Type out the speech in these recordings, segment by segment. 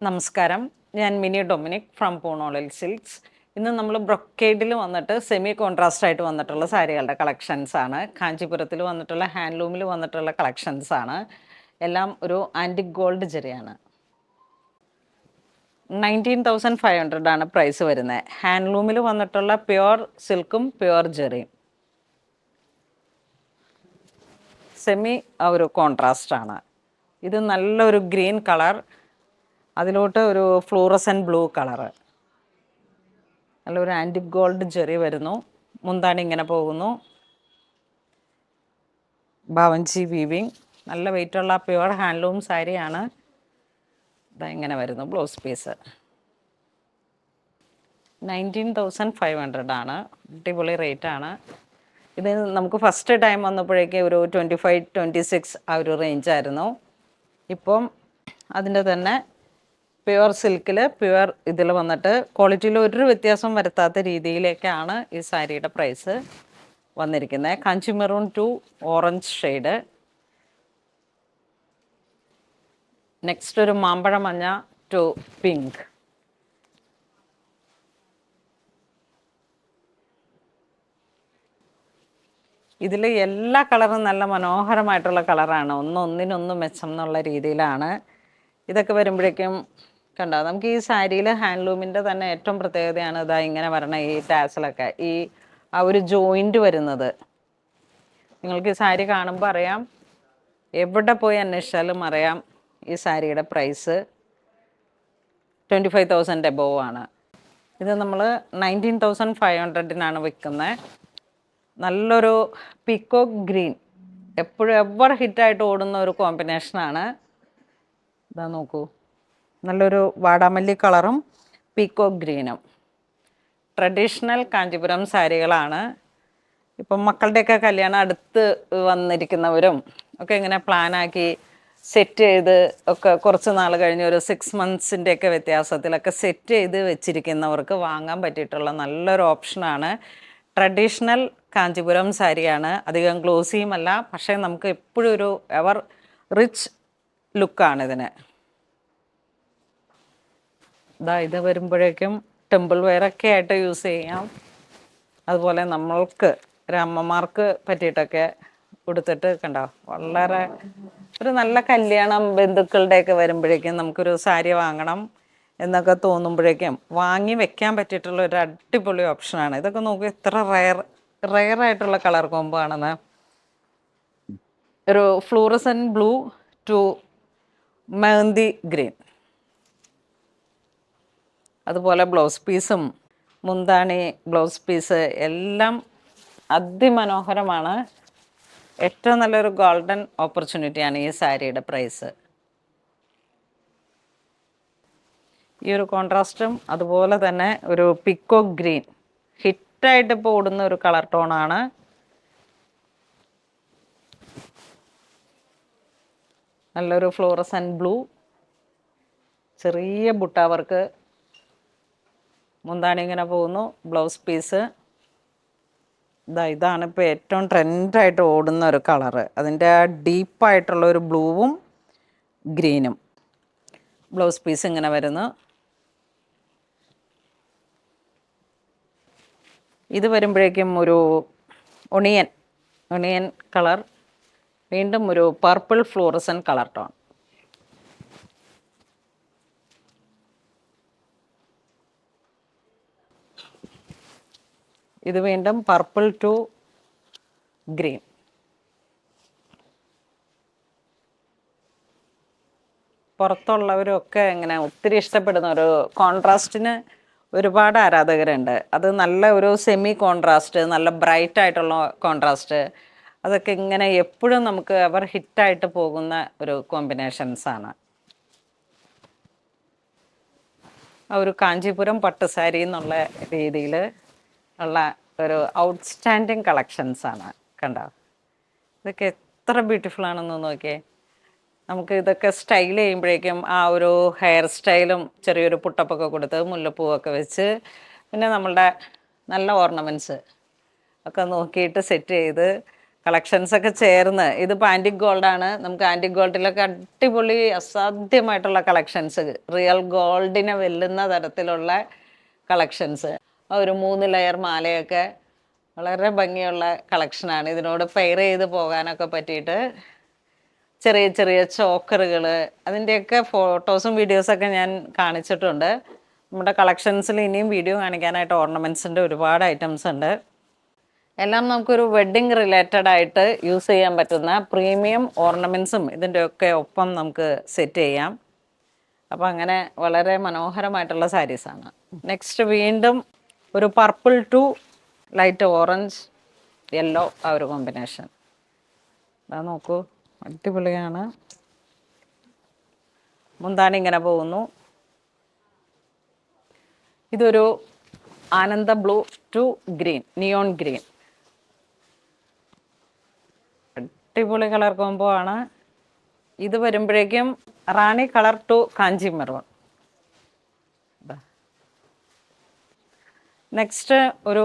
നമസ്കാരം. ഞാൻ mini Dominic from പൂണോളിൽ silks. ഇന്ന് നമ്മൾ ബ്രൊക്കേഡിൽ വന്നിട്ട് സെമി കോൺട്രാസ്റ്റ് ആയിട്ട് വന്നിട്ടുള്ള സാരികളുടെ കളക്ഷൻസ് ആണ്. കാഞ്ചീപുരത്തിൽ വന്നിട്ടുള്ള ഹാൻഡ്ലൂമിൽ വന്നിട്ടുള്ള കളക്ഷൻസ് ആണ്. എല്ലാം ഒരു ആൻറ്റിക് ഗോൾഡ് ജെറിയാണ്. 19,500 ആണ് പ്രൈസ് വരുന്നത്. ഹാൻഡ്ലൂമിൽ വന്നിട്ടുള്ള പ്യുവർ സിൽക്കും പ്യുവർ ജെറിയും. സെമി ഒരു കോൺട്രാസ്റ്റ് ആണ്. ഇത് നല്ലൊരു ഗ്രീൻ കളർ, അതിലോട്ട് ഒരു ഫ്ലൂറസൻ ബ്ലൂ കളറ്, നല്ലൊരു ആൻറ്റിക് ഗോൾഡ് ജെറി വരുന്നു. മുന്താണി ഇങ്ങനെ പോകുന്നു. ബാവഞ്ചി വീവിങ്, നല്ല വെയിറ്റുള്ള പ്യുവർ ഹാൻഡ്ലൂം സാരിയാണ്. ഇതാ ഇങ്ങനെ വരുന്നു ബ്ലൗസ് പീസ്. 19,500 ആണ്. അടിപൊളി റേറ്റ് ആണ്. ഇത് നമുക്ക് ഫസ്റ്റ് ടൈം വന്നപ്പോഴേക്കും ഒരു 25-26 ആ ഒരു റേഞ്ചായിരുന്നു. ഇപ്പം അതിൻ്റെ തന്നെ പ്യുവർ സിൽക്കിൽ പ്യുവർ ഇതിൽ വന്നിട്ട് ക്വാളിറ്റിയിൽ ഒരു വ്യത്യാസം വരുത്താത്ത രീതിയിലേക്കാണ് ഈ സാരിയുടെ പ്രൈസ് വന്നിരിക്കുന്നത്. Kanchi maroon to orange shade, next ഒരു മാമ്പഴ മഞ്ഞ ടു പിങ്ക്. ഇതിൽ എല്ലാ കളറും നല്ല മനോഹരമായിട്ടുള്ള കളറാണ്. ഒന്നിനൊന്ന് മെച്ചം എന്നുള്ള രീതിയിലാണ്. ഇതൊക്കെ വരുമ്പോഴേക്കും കണ്ടോ, നമുക്ക് ഈ സാരിയിൽ ഹാൻഡ്ലൂമിൻ്റെ തന്നെ ഏറ്റവും പ്രത്യേകതയാണ് ഇതാ ഇങ്ങനെ വരണ ഈ ടാസലൊക്കെ, ഈ ആ ഒരു ജോയിൻറ്റ് വരുന്നത്. നിങ്ങൾക്ക് ഈ സാരി കാണുമ്പോൾ അറിയാം, എവിടെ പോയി അന്വേഷിച്ചാലും അറിയാം ഈ സാരിയുടെ പ്രൈസ് 25,000 എബോവ് ആണ്. ഇത് നമ്മൾ 19,500-നാണ് വിൽക്കുന്നത്. നല്ലൊരു പീക്കോക്ക് ഗ്രീൻ, എപ്പോഴും എവർ ഹിറ്റായിട്ട് ഓടുന്ന ഒരു കോമ്പിനേഷനാണ്. ഇതാ നോക്കൂ, നല്ലൊരു വാടാമല്ലി കളറും പീക്കോക്ക് ഗ്രീനും. ട്രഡീഷണൽ കാഞ്ചീപുരം സാരികളാണ്. ഇപ്പം മക്കളുടെയൊക്കെ കല്യാണം അടുത്ത് വന്നിരിക്കുന്നവരും ഒക്കെ ഇങ്ങനെ പ്ലാനാക്കി സെറ്റ് ചെയ്ത് ഒക്കെ കുറച്ച് നാൾ കഴിഞ്ഞ് ഒരു 6 മന്ത്സിൻ്റെയൊക്കെ വ്യത്യാസത്തിലൊക്കെ സെറ്റ് ചെയ്ത് വെച്ചിരിക്കുന്നവർക്ക് വാങ്ങാൻ പറ്റിയിട്ടുള്ള നല്ലൊരു ഓപ്ഷനാണ്. ട്രഡീഷണൽ കാഞ്ചീപുരം സാരിയാണ്. അധികം ഗ്ലോസിയുമല്ല, പക്ഷേ നമുക്ക് എപ്പോഴും ഒരു എവർ റിച്ച് ലുക്കാണ് ഇതിന്. ഇത് വരുമ്പോഴേക്കും ടെമ്പിൾ വെയറൊക്കെ ആയിട്ട് യൂസ് ചെയ്യാം. അതുപോലെ നമ്മൾക്ക് ഒരു അമ്മമാർക്ക് പറ്റിയിട്ടൊക്കെ കൊടുത്തിട്ട് കണ്ടോ, വളരെ ഒരു നല്ല കല്യാണം ബന്ധുക്കളുടെയൊക്കെ വരുമ്പോഴേക്കും നമുക്കൊരു സാരി വാങ്ങണം എന്നൊക്കെ തോന്നുമ്പോഴേക്കും വാങ്ങി വെക്കാൻ പറ്റിയിട്ടുള്ള ഒരു അടിപൊളി ഓപ്ഷനാണ്. ഇതൊക്കെ നോക്കുക, എത്ര റെയറായിട്ടുള്ള കളർ കോംബോ ആണെന്ന്. ഒരു fluorescent blue to mehndi green. അതുപോലെ ബ്ലൗസ് പീസും മുന്താണി ബ്ലൗസ് പീസ് എല്ലാം അതിമനോഹരമാണ്. ഏറ്റവും നല്ലൊരു ഗോൾഡൻ ഓപ്പർച്യൂണിറ്റിയാണ് ഈ സാരിയുടെ പ്രൈസ്. ഈ ഒരു കോൺട്രാസ്റ്റും അതുപോലെ തന്നെ ഒരു പിക്കോക്ക് ഗ്രീൻ ഹിറ്റായിട്ട് ഇപ്പോൾ ഓടുന്ന ഒരു കളർ ടോണാണ്. നല്ലൊരു ഫ്ലോറസൻ ബ്ലൂ, ചെറിയ ബുട്ട വർക്ക്, മുന്താണി ഇങ്ങനെ പോകുന്നു. ബ്ലൗസ് പീസ് ഇതാണ് ഇപ്പോൾ ഏറ്റവും ട്രെൻഡായിട്ട് ഓടുന്ന ഒരു കളറ്. അതിൻ്റെ ഡീപ്പായിട്ടുള്ള ഒരു ബ്ലൂവും ഗ്രീനും. ബ്ലൗസ് പീസ് ഇങ്ങനെ വരുന്നു. ഇത് വരുമ്പോഴേക്കും ഒരു ഒണിയൻ കളർ, വീണ്ടും ഒരു പർപ്പിൾ ഫ്ലോറസൻ കളർ ടോൺ. ഇത് വീണ്ടും പർപ്പിൾ ടു ഗ്രീൻ. പുറത്തുള്ളവരൊക്കെ ഇങ്ങനെ ഒത്തിരി ഇഷ്ടപ്പെടുന്ന ഒരു കോൺട്രാസ്റ്റിന് ഒരുപാട് ആരാധകരുണ്ട്. അത് നല്ല ഒരു സെമി കോൺട്രാസ്റ്റ്, നല്ല ബ്രൈറ്റ് ആയിട്ടുള്ള കോൺട്രാസ്റ്റ്, അതൊക്കെ ഇങ്ങനെ എപ്പോഴും നമുക്ക് അവർ ഹിറ്റായിട്ട് പോകുന്ന ഒരു കോമ്പിനേഷൻസാണ്. ഒരു കാഞ്ചീപുരം പട്ടുസാരി എന്നുള്ള രീതിയിൽ ഉള്ള ഒരു ഔട്ട്സ്റ്റാൻഡിങ് കളക്ഷൻസാണ്. കണ്ടോ, ഇതൊക്കെ എത്ര ബ്യൂട്ടിഫുൾ ആണെന്ന് നോക്കിയേ. നമുക്ക് ഇതൊക്കെ സ്റ്റൈൽ ചെയ്യുമ്പോഴേക്കും ആ ഒരു ഹെയർ സ്റ്റൈലും ചെറിയൊരു പുട്ടപ്പൊക്കെ കൊടുത്ത് മുല്ലപ്പൂവൊക്കെ വെച്ച് പിന്നെ നമ്മളുടെ നല്ല ഓർണമെൻറ്റ്സ് ഒക്കെ നോക്കിയിട്ട് സെറ്റ് ചെയ്ത് കളക്ഷൻസൊക്കെ ചേർന്ന് ഇതിപ്പോൾ ആൻറ്റിക് ഗോൾഡാണ്. നമുക്ക് ആൻറ്റിക് ഗോൾഡിലൊക്കെ അടിപൊളി അസാധ്യമായിട്ടുള്ള കളക്ഷൻസ്, റിയൽ ഗോൾഡിനെ വെല്ലുന്ന തരത്തിലുള്ള കളക്ഷൻസ്. ഒരു 3 ലെയർ മാലയൊക്കെ വളരെ ഭംഗിയുള്ള കളക്ഷനാണ്. ഇതിനോട് പെയർ ചെയ്ത് പോകാനൊക്കെ പറ്റിയിട്ട് ചെറിയ ചെറിയ ചോക്കറുകൾ, അതിൻ്റെയൊക്കെ ഫോട്ടോസും വീഡിയോസൊക്കെ ഞാൻ കാണിച്ചിട്ടുണ്ട്. നമ്മുടെ കളക്ഷൻസിൽ ഇനിയും വീഡിയോ കാണിക്കാനായിട്ട് ഓർണമെൻറ്റ്സിൻ്റെ ഒരുപാട് ഐറ്റംസ് ഉണ്ട്. എല്ലാം നമുക്കൊരു വെഡ്ഡിങ് റിലേറ്റഡ് ആയിട്ട് യൂസ് ചെയ്യാൻ പറ്റുന്ന പ്രീമിയം ഓർണമെൻറ്റ്സും ഇതിൻ്റെയൊക്കെ ഒപ്പം നമുക്ക് സെറ്റ് ചെയ്യാം. അപ്പോൾ അങ്ങനെ വളരെ മനോഹരമായിട്ടുള്ള സാരീസാണ്. നെക്സ്റ്റ് വീണ്ടും ഒരു purple to light orange yellow ആ ഒരു കോമ്പിനേഷൻ. അതാ നോക്കൂ, അടിപൊളിയാണ്. മുന്താണി ഇങ്ങനെ പോകുന്നു. ഇതൊരു ആനന്ദ blue to green, neon green. അടിപൊളി കളർ കോംബോ ആണ്. ഇത് വരുമ്പോഴേക്കും റാണി colour to Kanchi maroon. Next ഒരു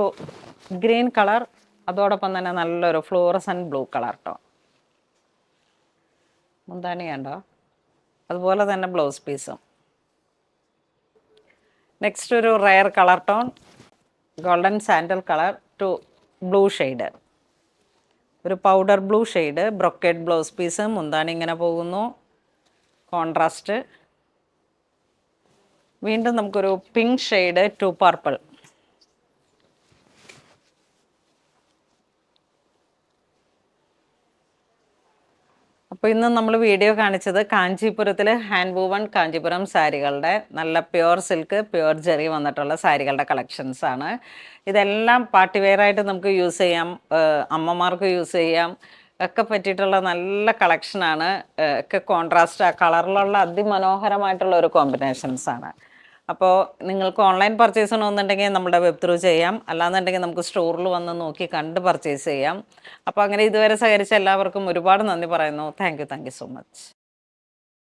ഗ്രീൻ കളർ, അതോടൊപ്പം തന്നെ നല്ലൊരു ഫ്ലോറസൻറ്റ് ബ്ലൂ കളർ ടോൺ. മുന്താണി കണ്ടോ, അതുപോലെ തന്നെ ബ്ലൗസ് പീസും. നെക്സ്റ്റ് ഒരു rare colour tone, golden sandal colour to blue shade, ഒരു powder blue shade, brocade blouse piece, മുന്താണി ഇങ്ങനെ പോകുന്നു, കോൺട്രാസ്റ്റ്. വീണ്ടും നമുക്കൊരു പിങ്ക് ഷെയ്ഡ് ടു പർപ്പിൾ. അപ്പോൾ ഇന്ന് നമ്മൾ വീഡിയോ കാണിച്ചത് കാഞ്ചീപുരത്തിൽ ഹാൻഡ് വൂവൺ കാഞ്ചീപുരം സാരികളുടെ നല്ല പ്യുവർ സിൽക്ക്, പ്യുവർ ജെറി വന്നിട്ടുള്ള സാരികളുടെ കളക്ഷൻസാണ്. ഇതെല്ലാം പാർട്ടി വെയറായിട്ട് നമുക്ക് യൂസ് ചെയ്യാം, അമ്മമാർക്ക് യൂസ് ചെയ്യാം ഒക്കെ പറ്റിയിട്ടുള്ള നല്ല കളക്ഷനാണ്. ഒക്കെ കോൺട്രാസ്റ്റ് ആ കളറിലുള്ള അതിമനോഹരമായിട്ടുള്ള ഒരു കോമ്പിനേഷൻസാണ്. അപ്പോൾ നിങ്ങൾക്ക് ഓൺലൈൻ പർച്ചേസ് ചെയ്യണമെന്നുണ്ടെങ്കിൽ നമ്മുടെ വെബ് ത്രൂ ചെയ്യാം, അല്ലാന്നുണ്ടെങ്കിൽ നമുക്ക് സ്റ്റോറിൽ വന്ന് നോക്കി കണ്ട് പർച്ചേസ് ചെയ്യാം. അപ്പോൾ അങ്ങനെ ഇതുവരെ സഹകരിച്ച എല്ലാവർക്കും ഒരുപാട് നന്ദി പറയുന്നു. Thank you so much.